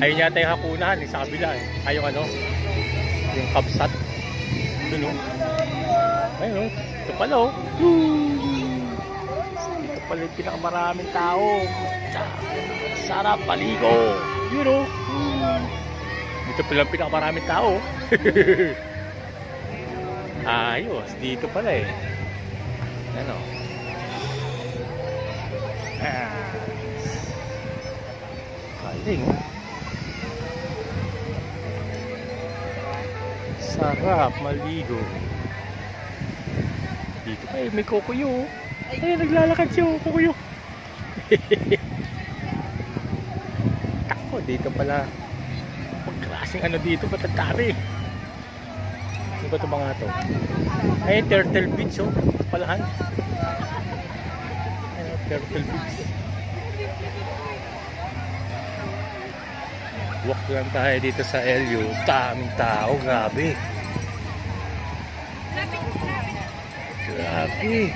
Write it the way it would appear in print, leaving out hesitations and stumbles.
Ayun yata yung hakunahan, yung sa kabila eh. Ay, yung ano, yung kapsat. Doon o. Ayun o. Ito pala o. Ito pala yung pinakamaraming tao. Sarap paligo. Yun o. Dito pala yung pinakamaraming tao. Ayos. Dito pala eh. Ano. Kaling o. Sarap maligo. Dito pa may kukuyo. Ay, naglalakad siya kukuyo. Tako, dito pala. Pagkrasing ano dito, patagtari. Ano ba ito mga ito? Ay, Turtle Beach oh. Palahan. Ay, Turtle Beach. Walk lang tayo dito sa LU. Daming tao, grabe. Grabe.